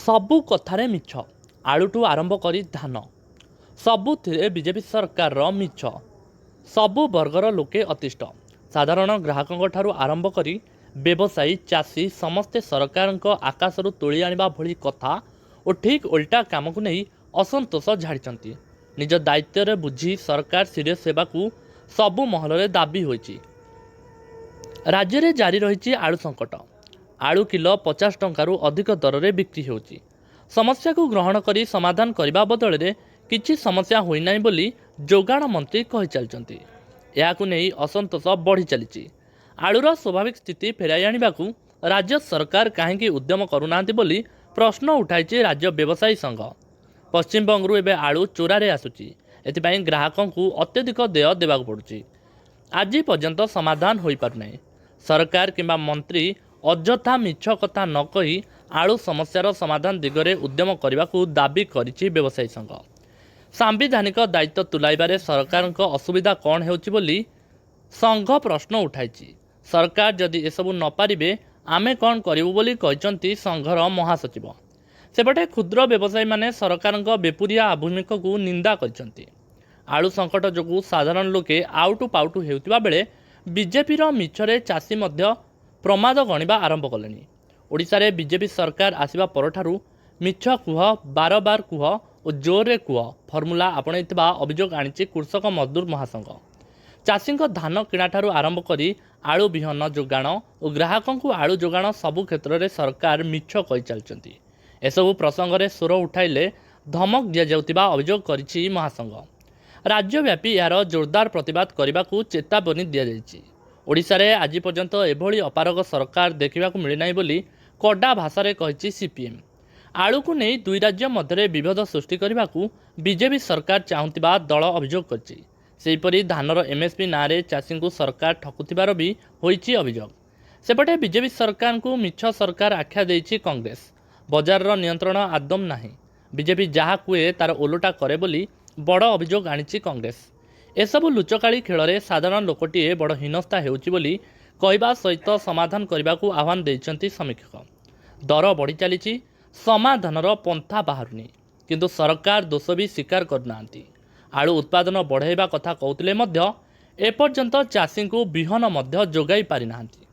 सबु कथारे मिछ आलुटू आरंभ करी धान सबुथिरे बीजेपी सरकार मिछ सबु वर्गर लोके अतिष्ठ साधारण ग्राहकों ठारू आरंभ करी व्यवसायी चाषी समस्ते सरकार आकाशरू तोली आनिबा भली कथा और ठीक उल्टा काम को नहीं असंतोष झाड़ी निज दायित्व बुझी सरकार सीरियस सेवाकू सबु महल दाबी होइछि। राज्य में जारी रही आलू संकट आलू किलो 50 टंकारु अधिक दर में बिक्री होउछि। समस्या को ग्रहण करी समाधान करने बदल में किछि समस्या होइनाई बोली जोगाण मंत्री कहि चलचंती। याकु नहीं असंतोष बढ़ी चली आलूर स्वाभाविक स्थिति फेराई आनिबाकू राज्य सरकार काहेकि उद्यम करूनांती बोली प्रश्न उठाई राज्य व्यवसायी संघ। पश्चिमबंगरू एबे आलू चोरारे आसुची एथिपाई ग्राहकों को अत्यधिक देय देवाक पड़ुची। आज पर्यंत समाधान हो पारना सरकार किंबा मंत्री अଯଥା मिछ कथा न कही आलू समस्यार समाधान दिगरे उद्यम करने को दाबी करिछि व्यवसायी संघ। सांविधानिक दायित्व तुलाइबारे सरकार असुविधा कौन हेउछि बोली संघ प्रश्न उठाई। सरकार जदि एसबु न पारिबे आमे कौन करिबु बोली कहिसंती संघर महासचिव। सेपटे क्षुद्र व्यवसायी माने सरकार बेपुरिया आभिमुख्य को निंदा करिसंती। आलू संकट जोगु साधारण लोके आउटु पाउटु हेउतिबा बेले बीजेपी मिछरे चाषी मध्य प्रमाद गणिबा आरंभ कले। ओडिशा रे बीजेपी सरकार आसिबा परठारु मिछ कुह बार बार कुह और जोर रे कुह फर्मुला आपणैथिबा अभियोग आनिछि कृषक मजदूर महासंघ। चाषी धान किणा ठारू आरंभ करी आलू बिहन जोगाण और ग्राहकों को आलू जोगाण सबु क्षेत्र में सरकार मिछ कहि चलचंती। एसबु प्रसंग में स्वर उठाइले धमक दि जाउतिबा अभियोग करिछि महासंघ। राज्यव्यापी यार जोरदार प्रतिवाद करने को चेतावनी दि जाइछि। ओडिशा रे आज पर्यंत एभली अपारग सरकार देखा मिलना बोली कड़ा भाषा कही सीपीएम। आलू को नहीं दुई राज्य मध्य विभेद सृष्टि करने को बीजेपी सरकार चाहूबा दल अभियोग करिछि। सेहीपरि धानर एमएसपी ना रे चाषी को सरकार ठकुथिबार भी होइछि अभियोग। सेपटे बीजेपी सरकार को मिछ सरकार आख्या देइछि कांग्रेस। बजार नियंत्रण आदम नाही बीजेपी जहाँ कुए तार ओलोटा करे बोली बड़ अभियोग आनिछि कांग्रेस। एसबु लुचकाड़ी खेल साधारण लोकटीए बड़ हीनस्था हेउछि बोली कहवा सहित समाधान करने को आह्वान देइछंती समीक्षक। दर बढ़ी चली समाधानर पंथा बाहरुनी किंतु सरकार दोष भी स्वीकार करनांती। आलू उत्पादन बढ़ाइबा कथा कहउतिले मध्य एपर्यंत चाषी को बिहन मध्य जोगाई पारि नाहांती।